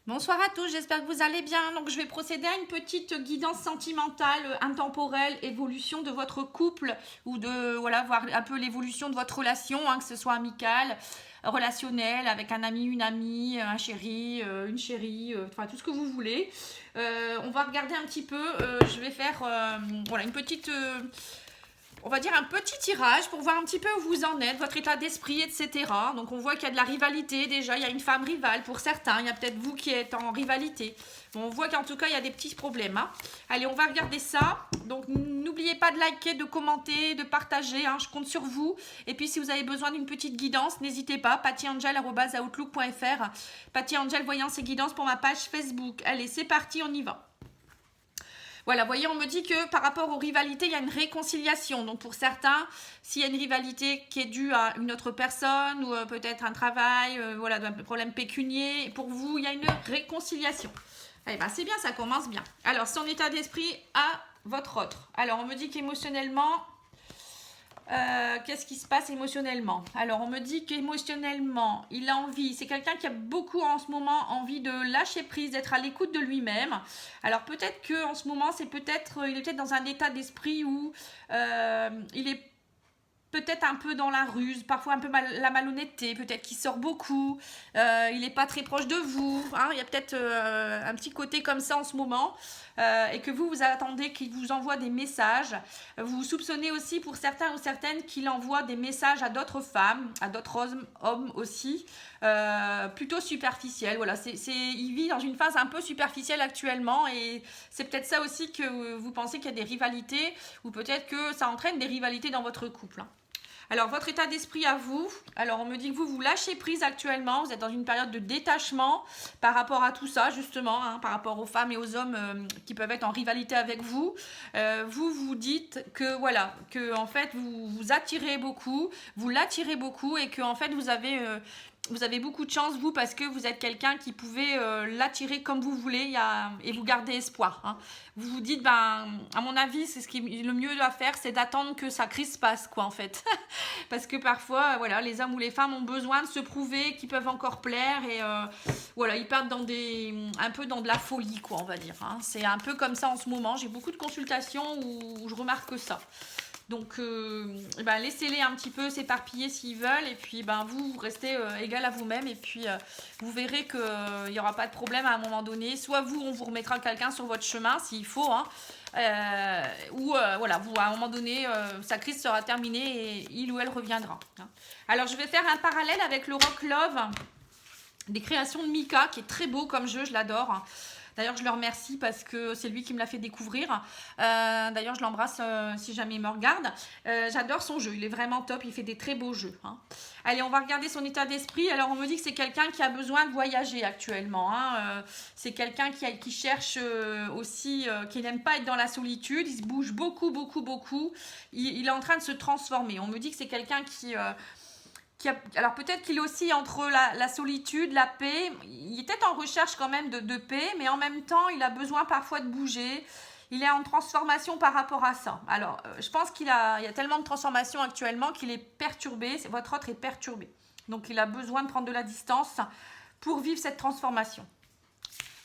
Bonsoir à tous, j'espère que vous allez bien. Donc je vais procéder à une petite guidance sentimentale intemporelle, évolution de votre couple ou de voilà voir un peu l'évolution de votre relation, que ce soit amicale, relationnelle, avec un ami, une amie, un chéri, une chérie, enfin tout ce que vous voulez. On va regarder un petit peu. Je vais faire voilà une petite on va dire un petit tirage pour voir un petit peu où vous en êtes, votre état d'esprit, etc. Donc on voit qu'il y a de la rivalité déjà, il y a une femme rivale pour certains, il y a peut-être vous qui êtes en rivalité. Bon, on voit qu'en tout cas il y a des petits problèmes. Allez, on va regarder ça. Donc n'oubliez pas de liker, de commenter, de partager, je compte sur vous. Et puis si vous avez besoin d'une petite guidance, n'hésitez pas, pattyangel@outlook.fr. Patty Angel Voyance et Guidance pour ma page Facebook. Allez, c'est parti, on y va. Voilà, vous voyez, on me dit que par rapport aux rivalités, il y a une réconciliation. Donc pour certains, s'il y a une rivalité qui est due à une autre personne ou peut-être un travail, voilà, un problème pécunier, pour vous, il y a une réconciliation. Eh ben, c'est bien, ça commence bien. Alors, son état d'esprit à votre autre. Alors, on me dit qu'émotionnellement, qu'est-ce qui se passe émotionnellement? Alors, on me dit qu'émotionnellement, il a envie, c'est quelqu'un qui a beaucoup en ce moment envie de lâcher prise, d'être à l'écoute de lui-même. Alors, peut-être que en ce moment, il est peut-être dans un état d'esprit où il est peut-être un peu dans la ruse, parfois un peu la malhonnêteté, peut-être qu'il sort beaucoup, il n'est pas très proche de vous, il y a peut-être un petit côté comme ça en ce moment, et que vous attendez qu'il vous envoie des messages. Vous soupçonnez aussi pour certains ou certaines qu'il envoie des messages à d'autres femmes, à d'autres hommes aussi, plutôt superficiels. Voilà, il vit dans une phase un peu superficielle actuellement, et c'est peut-être ça aussi que vous pensez qu'il y a des rivalités, ou peut-être que ça entraîne des rivalités dans votre couple. Alors, votre état d'esprit à vous. Alors, on me dit que vous lâchez prise actuellement. Vous êtes dans une période de détachement par rapport à tout ça, justement, par rapport aux femmes et aux hommes qui peuvent être en rivalité avec vous. Vous dites que, voilà, que en fait, vous attirez beaucoup, vous l'attirez beaucoup et que, en fait, vous avez beaucoup de chance, vous, parce que vous êtes quelqu'un qui pouvait l'attirer comme vous voulez et vous gardez espoir. Vous vous dites, à mon avis, c'est ce qui est le mieux à faire, c'est d'attendre que sa crise passe, quoi, en fait. Parce que parfois, voilà, les hommes ou les femmes ont besoin de se prouver qu'ils peuvent encore plaire et voilà, ils partent un peu dans de la folie, quoi, on va dire. C'est un peu comme ça en ce moment. J'ai beaucoup de consultations où je remarque ça. Donc, laissez-les un petit peu s'éparpiller s'ils veulent. Et puis, vous restez égal à vous-même. Et puis, vous verrez qu'il n'y aura pas de problème à un moment donné. Soit vous, on vous remettra quelqu'un sur votre chemin s'il faut. Ou voilà, vous, à un moment donné, sa crise sera terminée et il ou elle reviendra. Alors, je vais faire un parallèle avec le Rock Love des créations de Mika, qui est très beau comme jeu, je l'adore. D'ailleurs, je le remercie parce que c'est lui qui me l'a fait découvrir. D'ailleurs, je l'embrasse si jamais il me regarde. J'adore son jeu, il est vraiment top, il fait des très beaux jeux. Allez, on va regarder son état d'esprit. Alors, on me dit que c'est quelqu'un qui a besoin de voyager actuellement. C'est quelqu'un qui cherche aussi, qui n'aime pas être dans la solitude. Il se bouge beaucoup, beaucoup, beaucoup. Il est en train de se transformer. On me dit que c'est quelqu'un alors peut-être qu'il est aussi entre la solitude, la paix. Il est peut-être en recherche quand même de paix, mais en même temps, il a besoin parfois de bouger. Il est en transformation par rapport à ça. Alors, je pense il y a tellement de transformations actuellement qu'il est perturbé. Votre autre est perturbé. Donc, il a besoin de prendre de la distance pour vivre cette transformation.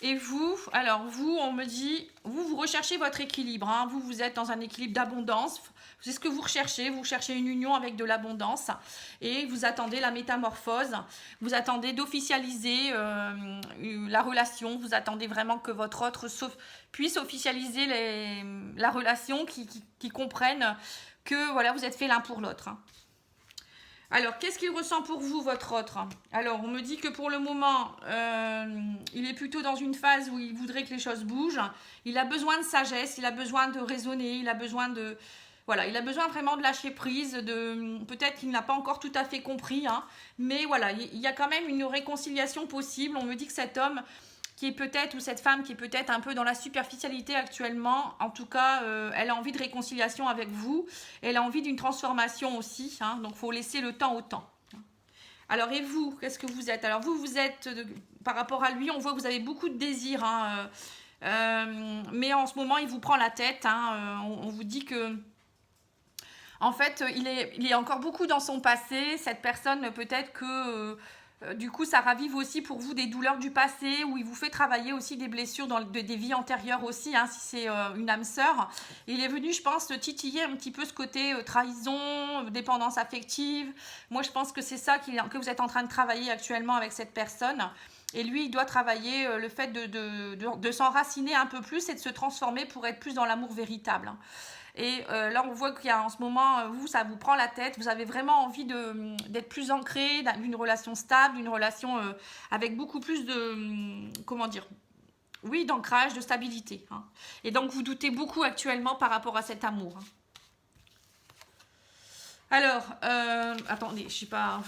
Et vous, on me dit, vous recherchez votre équilibre. Vous êtes dans un équilibre d'abondance. C'est ce que vous recherchez. Vous cherchez une union avec de l'abondance. Et vous attendez la métamorphose. Vous attendez d'officialiser la relation. Vous attendez vraiment que votre autre puisse officialiser la relation, qui comprenne que voilà, vous êtes fait l'un pour l'autre. Alors, qu'est-ce qu'il ressent pour vous, votre autre? Alors, on me dit que pour le moment, il est plutôt dans une phase où il voudrait que les choses bougent. Il a besoin de sagesse, il a besoin de raisonner, il a besoin vraiment de lâcher prise. Peut-être qu'il n'a pas encore tout à fait compris, mais voilà, il y a quand même une réconciliation possible. On me dit que cet homme qui est peut-être, ou cette femme qui est peut-être un peu dans la superficialité actuellement, en tout cas, elle a envie de réconciliation avec vous, elle a envie d'une transformation aussi, donc il faut laisser le temps au temps. Alors, et vous, qu'est-ce que vous êtes? Alors, vous êtes, par rapport à lui, on voit que vous avez beaucoup de désirs, mais en ce moment, il vous prend la tête, on vous dit que en fait, il est encore beaucoup dans son passé. Cette personne, peut-être que Du coup, ça ravive aussi pour vous des douleurs du passé, où il vous fait travailler aussi des blessures des vies antérieures aussi, hein, si c'est une âme sœur. Il est venu, je pense, titiller un petit peu ce côté trahison, dépendance affective. Moi, je pense que c'est ça que vous êtes en train de travailler actuellement avec cette personne. Et lui, il doit travailler le fait de s'enraciner un peu plus et de se transformer pour être plus dans l'amour véritable. Et là, on voit qu'il y a en ce moment, vous, ça vous prend la tête. Vous avez vraiment envie d'être plus ancré, d'une relation stable, d'une relation avec beaucoup plus de, comment dire, oui, d'ancrage, de stabilité. Hein. Et donc, vous doutez beaucoup actuellement par rapport à cet amour. Hein. Alors, attendez, je n'ai pas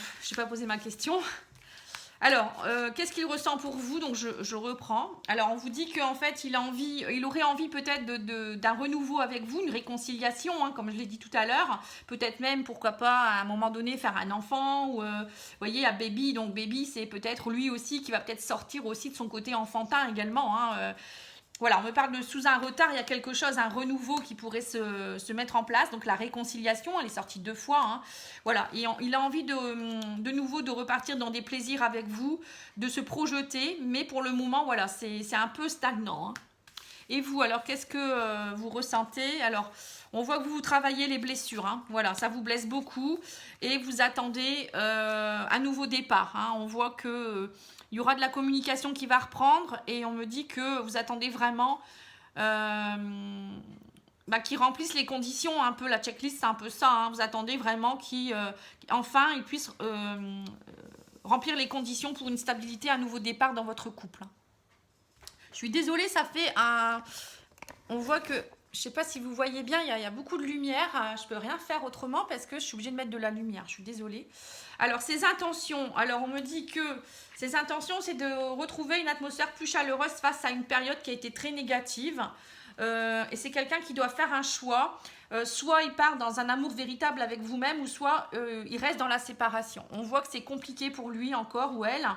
posé ma question. Alors, qu'est-ce qu'il ressent pour vous? Donc, je reprends. Alors, on vous dit qu'en fait, il aurait envie peut-être d'un renouveau avec vous, une réconciliation, hein, comme je l'ai dit tout à l'heure. Peut-être même, pourquoi pas, à un moment donné, faire un enfant. Ou, vous voyez, à Baby. Donc, Baby, c'est peut-être lui aussi qui va peut-être sortir aussi de son côté enfantin également. Hein, voilà, on me parle de sous un retard, il y a quelque chose, un renouveau qui pourrait se mettre en place. Donc la réconciliation, elle est sortie 2 fois. Hein. Voilà, et il a envie de nouveau de repartir dans des plaisirs avec vous, de se projeter. Mais pour le moment, voilà, c'est un peu stagnant. Hein. Et vous, alors, qu'est-ce que vous ressentez? Alors, on voit que vous travaillez les blessures. Hein. Voilà, ça vous blesse beaucoup. Et vous attendez un nouveau départ. Hein. On voit que... il y aura de la communication qui va reprendre et on me dit que vous attendez vraiment qu'ils remplissent les conditions, un peu la checklist, c'est un peu ça. Hein, vous attendez vraiment qu'enfin ils puissent remplir les conditions pour une stabilité, un nouveau départ dans votre couple. Je suis désolée, ça fait un... On voit que... Je ne sais pas si vous voyez bien, il y a beaucoup de lumière. Je ne peux rien faire autrement parce que je suis obligée de mettre de la lumière. Je suis désolée. Alors, ses intentions. Alors, on me dit que ses intentions, c'est de retrouver une atmosphère plus chaleureuse face à une période qui a été très négative. Et c'est quelqu'un qui doit faire un choix. Soit il part dans un amour véritable avec vous-même, ou soit il reste dans la séparation. On voit que c'est compliqué pour lui encore, ou elle.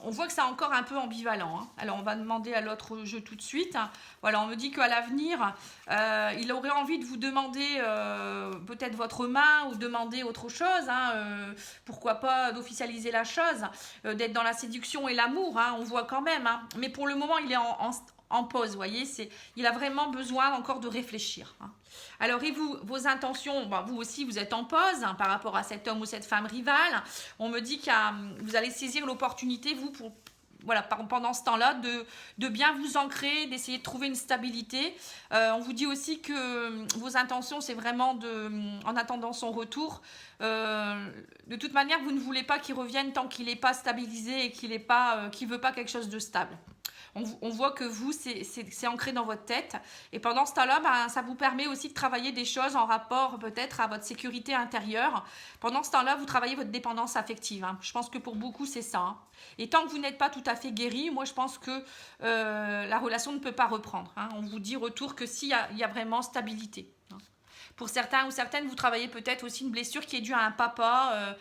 On voit que c'est encore un peu ambivalent. Hein. Alors, on va demander à l'autre jeu tout de suite. Voilà, on me dit qu'à l'avenir, il aurait envie de vous demander peut-être votre main ou demander autre chose. Hein, pourquoi pas d'officialiser la chose, d'être dans la séduction et l'amour. Hein, on voit quand même. Hein. Mais pour le moment, il est en pause, vous voyez. Il a vraiment besoin encore de réfléchir. Hein. Alors, et vous, vos intentions, vous aussi, vous êtes en pause hein, par rapport à cet homme ou cette femme rivale. On me dit que vous allez saisir l'opportunité, vous, pendant ce temps-là, de bien vous ancrer, d'essayer de trouver une stabilité. On vous dit aussi que vos intentions, c'est vraiment en attendant son retour. De toute manière, vous ne voulez pas qu'il revienne tant qu'il n'est pas stabilisé et qu'il ne veut pas quelque chose de stable. On voit que vous, c'est ancré dans votre tête. Et pendant ce temps-là, ça vous permet aussi de travailler des choses en rapport peut-être à votre sécurité intérieure. Pendant ce temps-là, vous travaillez votre dépendance affective. Hein. Je pense que pour beaucoup, c'est ça. Hein. Et tant que vous n'êtes pas tout à fait guéri, moi, je pense que la relation ne peut pas reprendre. Hein. On vous dit retour que s'il y a vraiment stabilité. Hein. Pour certains ou certaines, vous travaillez peut-être aussi une blessure qui est due à un papa.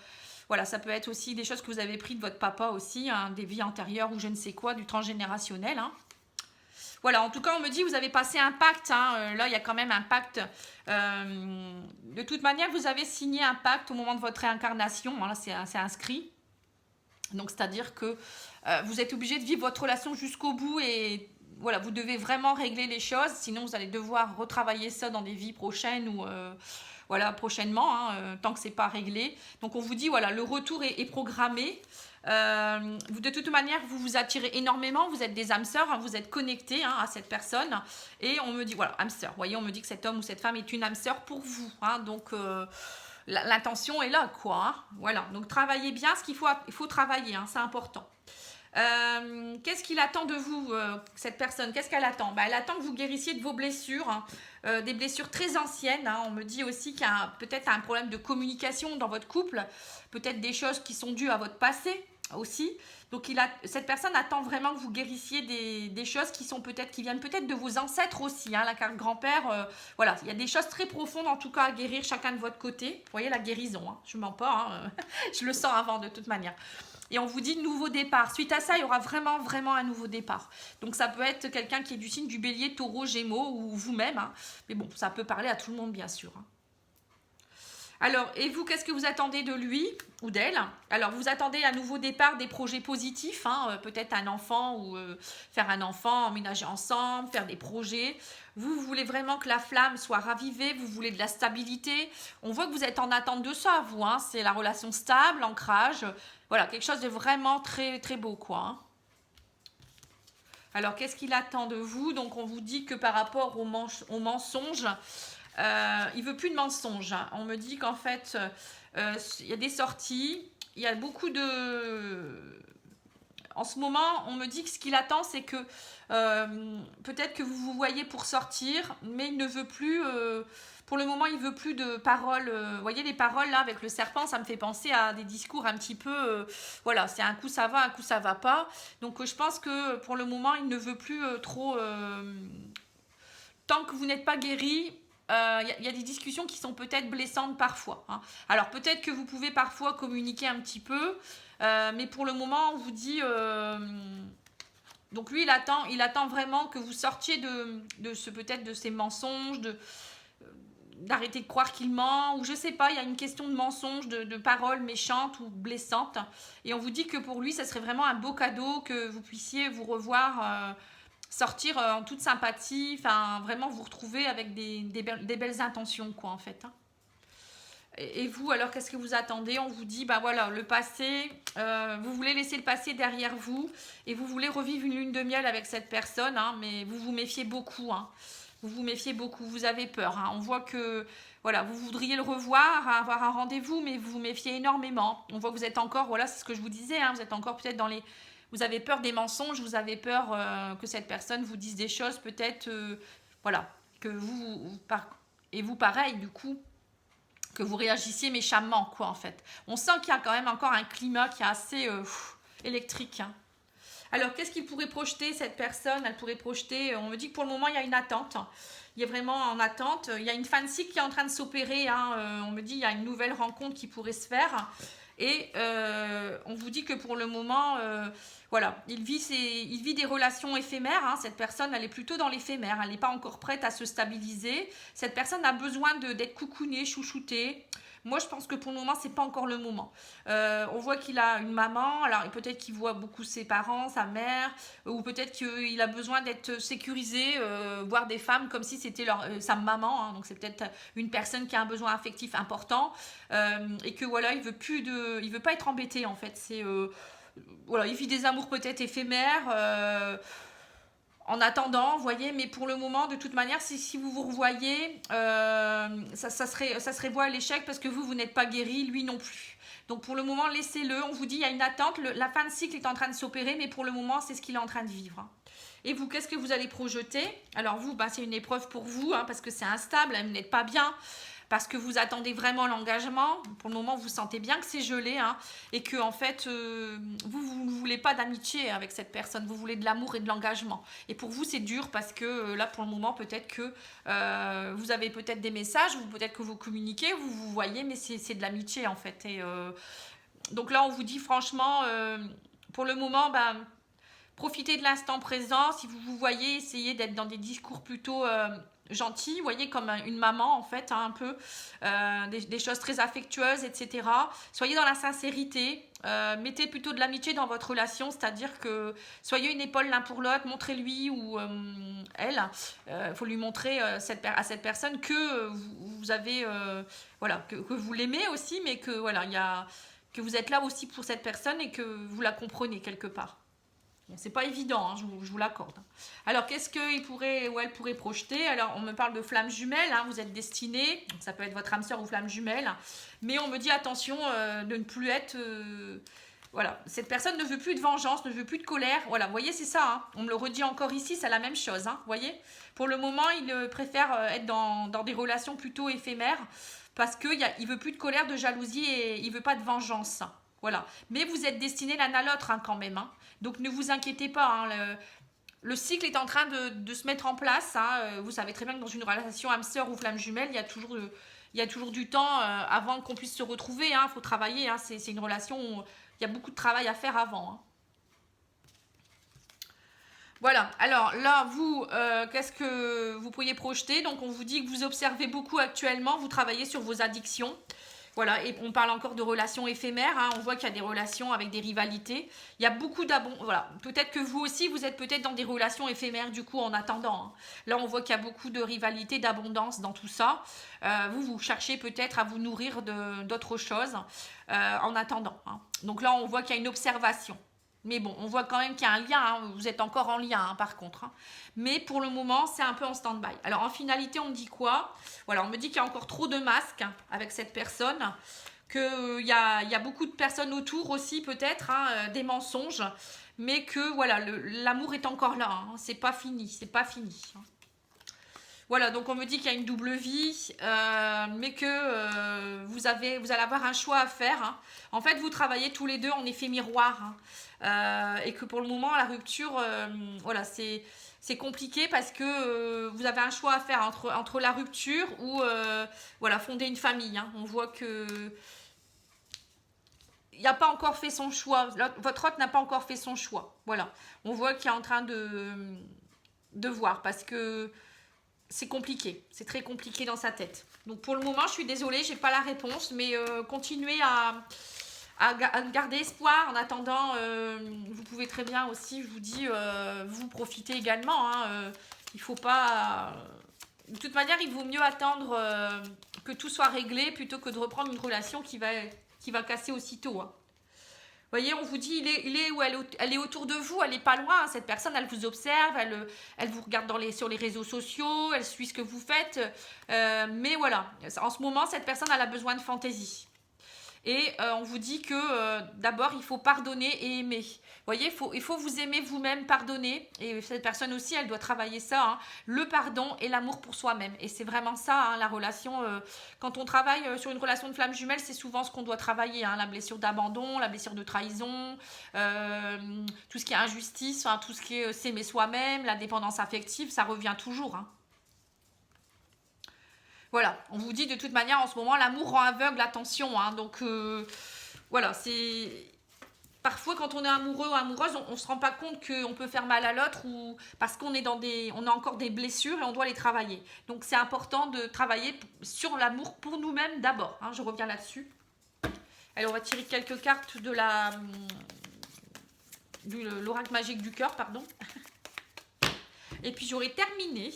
Voilà, ça peut être aussi des choses que vous avez prises de votre papa aussi, hein, des vies antérieures ou je ne sais quoi, du transgénérationnel. Hein. Voilà, en tout cas, on me dit que vous avez passé un pacte. Hein, là, il y a quand même un pacte. De toute manière, vous avez signé un pacte au moment de votre réincarnation. Voilà, c'est inscrit. Donc, c'est-à-dire que vous êtes obligé de vivre votre relation jusqu'au bout et voilà, vous devez vraiment régler les choses. Sinon, vous allez devoir retravailler ça dans des vies prochaines ou... voilà, prochainement, hein, tant que c'est pas réglé. Donc on vous dit, voilà, le retour est programmé. De toute manière, vous vous attirez énormément, vous êtes des âmes sœurs, hein, vous êtes connectés hein, à cette personne. Et on me dit, voilà, âme sœur. Vous voyez, on me dit que cet homme ou cette femme est une âme sœur pour vous. Hein, donc l'intention est là, quoi. Hein, voilà, donc travaillez bien ce qu'il faut, il faut travailler, hein, c'est important. Qu'est-ce qu'il attend de vous, cette personne? Qu'est-ce qu'elle attend? Elle attend que vous guérissiez de vos blessures, hein, des blessures très anciennes. Hein. On me dit aussi qu'il y a peut-être un problème de communication dans votre couple, peut-être des choses qui sont dues à votre passé aussi. Donc cette personne attend vraiment que vous guérissiez des choses qui viennent peut-être de vos ancêtres aussi. Hein, la carte grand-père, voilà, il y a des choses très profondes en tout cas à guérir chacun de votre côté. Vous voyez la guérison, hein, je ne mens pas, hein, je le sens avant de toute manière. Et on vous dit nouveau départ. Suite à ça, il y aura vraiment, vraiment un nouveau départ. Donc, ça peut être quelqu'un qui est du signe du bélier, taureau, gémeaux ou vous-même. Hein. Mais bon, ça peut parler à tout le monde, bien sûr. Hein. Alors, et vous, qu'est-ce que vous attendez de lui ou d'elle? Alors, vous attendez à nouveau départ des projets positifs, hein, peut-être un enfant ou faire un enfant, emménager ensemble, faire des projets. Vous voulez vraiment que la flamme soit ravivée, vous voulez de la stabilité. On voit que vous êtes en attente de ça, vous, hein, c'est la relation stable, l'ancrage. Voilà, quelque chose de vraiment très, très beau, quoi. Hein. Alors, qu'est-ce qu'il attend de vous? Donc, on vous dit que par rapport aux mensonges, il veut plus de mensonges. Hein. On me dit qu'en fait, il y a des sorties, il y a beaucoup de... En ce moment, on me dit que ce qu'il attend, c'est que peut-être que vous vous voyez pour sortir, mais il ne veut plus... pour le moment, il veut plus de paroles. Vous voyez, les paroles, là, avec le serpent, ça me fait penser à des discours un petit peu... voilà, c'est un coup ça va, un coup ça va pas. Donc, je pense que pour le moment, il ne veut plus trop... tant que vous n'êtes pas guéri, y a des discussions qui sont peut-être blessantes parfois. Hein. Alors peut-être que vous pouvez parfois communiquer un petit peu, mais pour le moment, on vous dit... donc lui, il attend vraiment que vous sortiez peut-être de ces mensonges, d'arrêter de croire qu'il ment, ou je sais pas, il y a une question de mensonge, de paroles méchantes ou blessantes. Et on vous dit que pour lui, ça serait vraiment un beau cadeau que vous puissiez vous revoir... sortir en toute sympathie, enfin vraiment vous retrouver avec des belles intentions quoi en fait. Hein. Et vous alors qu'est-ce que vous attendez? On vous dit bah voilà le passé, vous voulez laisser le passé derrière vous et vous voulez revivre une lune de miel avec cette personne, hein, mais vous vous méfiez beaucoup. Hein. Vous vous méfiez beaucoup, vous avez peur. Hein. On voit que voilà, vous voudriez le revoir, avoir un rendez-vous, mais vous vous méfiez énormément. On voit que vous êtes encore, voilà, c'est ce que je vous disais, hein, vous êtes encore peut-être dans les... Vous avez peur des mensonges, vous avez peur que cette personne vous dise des choses, peut-être, voilà, que et vous pareil, du coup, que vous réagissiez méchamment, quoi, en fait. On sent qu'il y a quand même encore un climat qui est assez électrique. Hein. Alors, qu'est-ce qu'il pourrait projeter, cette personne? Elle pourrait projeter, on me dit que pour le moment, il y a une attente. Il est vraiment en attente. Il y a une fin de cycle qui est en train de s'opérer. Hein. On me dit qu'il y a une nouvelle rencontre qui pourrait se faire. Et on vous dit que pour le moment, voilà, il vit des relations éphémères. Hein. Cette personne, elle est plutôt dans l'éphémère. Elle n'est pas encore prête à se stabiliser. Cette personne a besoin d'être coucounée, chouchoutée. Moi, je pense que pour le moment, c'est pas encore le moment. On voit qu'il a une maman, alors peut-être qu'il voit beaucoup ses parents, sa mère, ou peut-être qu'il a besoin d'être sécurisé, voir des femmes comme si c'était sa maman. Hein, donc c'est peut-être une personne qui a un besoin affectif important et que voilà, il veut pas être embêté en fait. C'est voilà, il vit des amours peut-être éphémères. En attendant, vous voyez, mais pour le moment, de toute manière, si vous vous revoyez, ça serait voie à l'échec parce que vous n'êtes pas guéri, lui non plus. Donc pour le moment, laissez-le. On vous dit, il y a une attente. La fin de cycle est en train de s'opérer, mais pour le moment, c'est ce qu'il est en train de vivre. Et vous, qu'est-ce que vous allez projeter? Alors vous, bah, c'est une épreuve pour vous, hein, parce que c'est instable, vous n'êtes pas bien. Parce que vous attendez vraiment l'engagement. Pour le moment, vous sentez bien que c'est gelé. Hein, et que, en fait, vous ne voulez pas d'amitié avec cette personne. Vous voulez de l'amour et de l'engagement. Et pour vous, c'est dur parce que là, pour le moment, peut-être que vous avez peut-être des messages, ou peut-être que vous communiquez, vous voyez, mais c'est de l'amitié, en fait. Et donc là, on vous dit franchement, pour le moment, ben, profitez de l'instant présent. Si vous vous voyez, essayez d'être dans des discours plutôt... gentils, vous voyez, comme une maman en fait, hein, un peu, des choses très affectueuses, etc. Soyez dans la sincérité, mettez plutôt de l'amitié dans votre relation, c'est-à-dire que soyez une épaule l'un pour l'autre, montrez-lui ou elle, faut lui montrer à cette personne que vous avez, voilà, que vous l'aimez aussi, mais que voilà, que vous êtes là aussi pour cette personne et que vous la comprenez quelque part. Bon, c'est pas évident, hein, je vous l'accorde. Alors, qu'est-ce qu'il pourrait ou elle pourrait projeter? Alors, on me parle de flammes jumelles, hein, vous êtes destinés, ça peut être votre âme sœur ou flamme jumelle, mais on me dit attention de ne plus être... voilà, cette personne ne veut plus de vengeance, ne veut plus de colère. Voilà, vous voyez, c'est ça, hein, on me le redit encore ici, c'est la même chose, hein, vous voyez. Pour le moment, il préfère être dans des relations plutôt éphémères parce qu'il ne veut plus de colère, de jalousie et il ne veut pas de vengeance. Voilà, mais vous êtes destinés l'un à l'autre hein, quand même, hein. Donc ne vous inquiétez pas, hein, le cycle est en train de se mettre en place. Hein, vous savez très bien que dans une relation âme sœur ou flamme jumelle, il y a toujours du temps avant qu'on puisse se retrouver. Il faut travailler, hein, c'est une relation où il y a beaucoup de travail à faire avant. Hein. Voilà, alors là, vous, qu'est-ce que vous pourriez projeter? Donc, on vous dit que vous observez beaucoup actuellement, vous travaillez sur vos addictions. Voilà, et on parle encore de relations éphémères, hein. On voit qu'il y a des relations avec des rivalités. Il y a beaucoup d'abondance. Voilà, peut-être que vous aussi, vous êtes peut-être dans des relations éphémères, du coup, en attendant, hein. Là, on voit qu'il y a beaucoup de rivalité, d'abondance dans tout ça. Vous cherchez peut-être à vous nourrir d'autres choses en attendant, hein. Donc là, on voit qu'il y a une observation. Mais bon, on voit quand même qu'il y a un lien, hein. Vous êtes encore en lien, hein, par contre, hein. Mais pour le moment, c'est un peu en stand-by. Alors, en finalité, on me dit quoi? Voilà, on me dit qu'il y a encore trop de masques avec cette personne, qu'il y a beaucoup de personnes autour aussi, peut-être, hein, des mensonges, mais que voilà, l'amour est encore là, hein. C'est pas fini, c'est pas fini, hein. Voilà, donc on me dit qu'il y a une double vie, mais que vous allez avoir un choix à faire, hein. En fait, vous travaillez tous les deux en effet miroir, hein. Et que pour le moment, la rupture, voilà, c'est compliqué parce que vous avez un choix à faire entre la rupture ou voilà, fonder une famille, hein. On voit que il n'a pas encore fait son choix. Votre hôte n'a pas encore fait son choix. Voilà, on voit qu'il est en train de voir parce que c'est compliqué, c'est très compliqué dans sa tête. Donc pour le moment, je suis désolée, j'ai pas la réponse, mais continuez à garder espoir. En attendant, vous pouvez très bien aussi, je vous dis, vous profitez également, hein. Il faut pas... De toute manière, il vaut mieux attendre que tout soit réglé plutôt que de reprendre une relation qui va casser aussitôt, hein. Vous voyez, on vous dit, il est où elle est autour de vous, elle n'est pas loin, hein. Cette personne, elle vous observe, elle vous regarde sur les réseaux sociaux, elle suit ce que vous faites. Mais voilà, en ce moment, cette personne, elle a besoin de fantaisie. Et on vous dit que d'abord, il faut pardonner et aimer. Vous voyez, il faut vous aimer vous-même, pardonner. Et cette personne aussi, elle doit travailler ça, hein, le pardon et l'amour pour soi-même. Et c'est vraiment ça, hein, la relation. Quand on travaille sur une relation de flamme jumelle, c'est souvent ce qu'on doit travailler, hein, la blessure d'abandon, la blessure de trahison, tout ce qui est injustice, hein, tout ce qui est s'aimer soi-même, la dépendance affective, ça revient toujours, hein. Voilà, on vous dit de toute manière en ce moment, l'amour rend aveugle, attention, hein. Donc voilà, c'est... Parfois quand on est amoureux ou amoureuse, on ne se rend pas compte qu'on peut faire mal à l'autre ou parce qu'on est on a encore des blessures et on doit les travailler. Donc c'est important de travailler sur l'amour pour nous-mêmes d'abord, hein. Je reviens là-dessus. Allez, on va tirer quelques cartes de l'oracle magique du cœur, pardon. Et puis j'aurai terminé.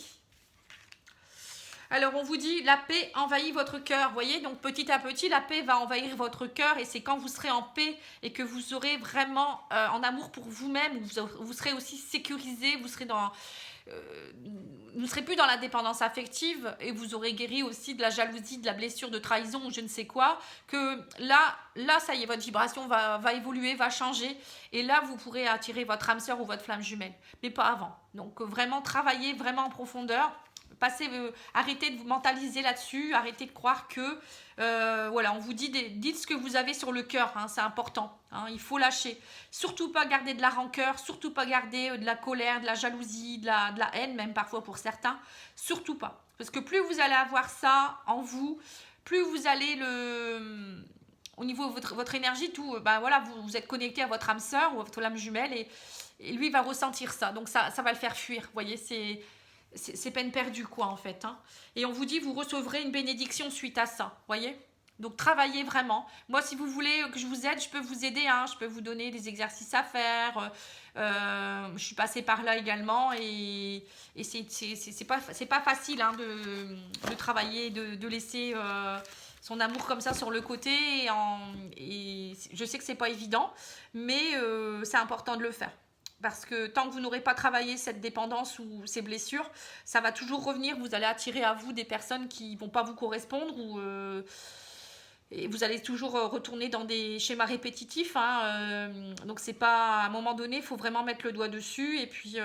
Alors, on vous dit, la paix envahit votre cœur. Vous voyez, donc petit à petit, la paix va envahir votre cœur. Et c'est quand vous serez en paix et que vous serez vraiment en amour pour vous-même, vous serez aussi sécurisé, vous ne serez plus dans la dépendance affective et vous aurez guéri aussi de la jalousie, de la blessure, de trahison ou je ne sais quoi. Que là, ça y est, votre vibration va évoluer, va changer. Et là, vous pourrez attirer votre âme sœur ou votre flamme jumelle. Mais pas avant. Donc, vraiment travailler vraiment en profondeur. Arrêtez de vous mentaliser là-dessus, arrêtez de croire que voilà, on vous dit, dites ce que vous avez sur le cœur, hein, c'est important, hein, il faut lâcher, surtout pas garder de la rancœur, surtout pas garder de la colère, de la jalousie, de la haine même parfois pour certains, surtout pas, parce que plus vous allez avoir ça en vous, plus vous allez au niveau de votre énergie, tout, ben voilà, vous êtes connecté à votre âme sœur ou à votre âme jumelle et lui va ressentir ça, donc ça va le faire fuir, vous voyez, c'est peine perdue quoi en fait, hein. Et on vous dit vous recevrez une bénédiction suite à ça, voyez. Donc travaillez vraiment. Moi si vous voulez que je vous aide, je peux vous aider, hein. Je peux vous donner des exercices à faire. Je suis passée par là également et c'est pas facile, hein, de travailler, de laisser son amour comme ça sur le côté et je sais que c'est pas évident, mais c'est important de le faire. Parce que tant que vous n'aurez pas travaillé cette dépendance ou ces blessures, ça va toujours revenir. Vous allez attirer à vous des personnes qui ne vont pas vous correspondre et vous allez toujours retourner dans des schémas répétitifs, hein. Donc c'est pas à un moment donné, il faut vraiment mettre le doigt dessus et puis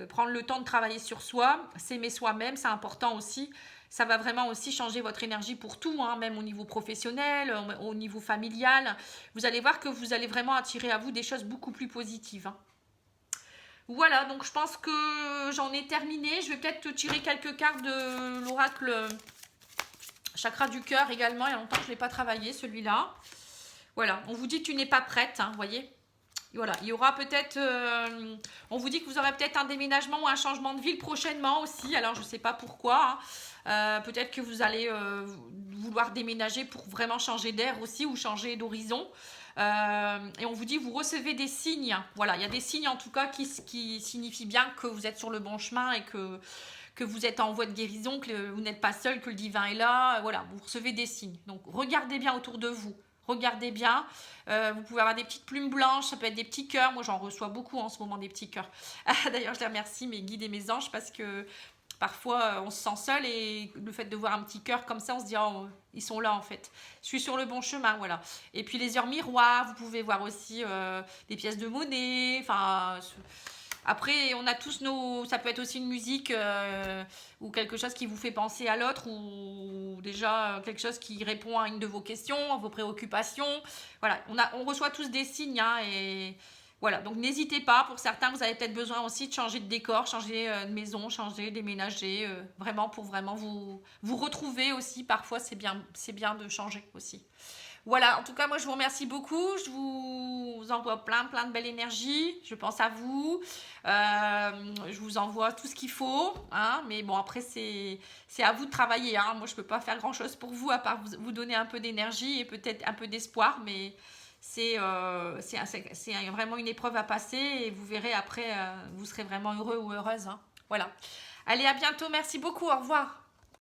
prendre le temps de travailler sur soi, s'aimer soi-même, c'est important aussi. Ça va vraiment aussi changer votre énergie pour tout, hein, même au niveau professionnel, au niveau familial. Vous allez voir que vous allez vraiment attirer à vous des choses beaucoup plus positives, hein. Voilà, donc je pense que j'en ai terminé. Je vais peut-être tirer quelques cartes de l'oracle chakra du cœur également. Il y a longtemps que je ne l'ai pas travaillé, celui-là. Voilà, on vous dit tu n'es pas prête, hein, voyez. Voilà, il y aura peut-être, on vous dit que vous aurez peut-être un déménagement ou un changement de ville prochainement aussi. Alors je ne sais pas pourquoi, hein. Peut-être que vous allez vouloir déménager pour vraiment changer d'air aussi ou changer d'horizon. Et on vous dit vous recevez des signes. Voilà, il y a des signes en tout cas qui signifient bien que vous êtes sur le bon chemin et que vous êtes en voie de guérison, que vous n'êtes pas seul, que le divin est là. Voilà, vous recevez des signes. Donc regardez bien autour de vous. Regardez bien. Vous pouvez avoir des petites plumes blanches, ça peut être des petits cœurs. Moi, j'en reçois beaucoup en ce moment, des petits cœurs. D'ailleurs, je les remercie, mes guides et mes anges, parce que parfois, on se sent seul et le fait de voir un petit cœur comme ça, on se dit, oh, ils sont là en fait. Je suis sur le bon chemin, voilà. Et puis les heures miroirs, vous pouvez voir aussi des pièces de monnaie. Enfin, après, on a tous nos... Ça peut être aussi une musique ou quelque chose qui vous fait penser à l'autre ou déjà quelque chose qui répond à une de vos questions, à vos préoccupations. Voilà, on reçoit tous des signes hein, et voilà. Donc n'hésitez pas. Pour certains, vous avez peut-être besoin aussi de changer de décor, changer de maison, changer, déménager, vraiment pour vraiment vous retrouver aussi. Parfois, c'est bien de changer aussi. Voilà, en tout cas, moi, je vous remercie beaucoup. Je vous envoie plein de belle énergie. Je pense à vous. Je vous envoie tout ce qu'il faut. Hein, mais bon, après, c'est à vous de travailler. Hein. Moi, je ne peux pas faire grand-chose pour vous, à part vous donner un peu d'énergie et peut-être un peu d'espoir. Mais c'est vraiment une épreuve à passer. Et vous verrez après, vous serez vraiment heureux ou heureuse. Hein. Voilà. Allez, à bientôt. Merci beaucoup. Au revoir.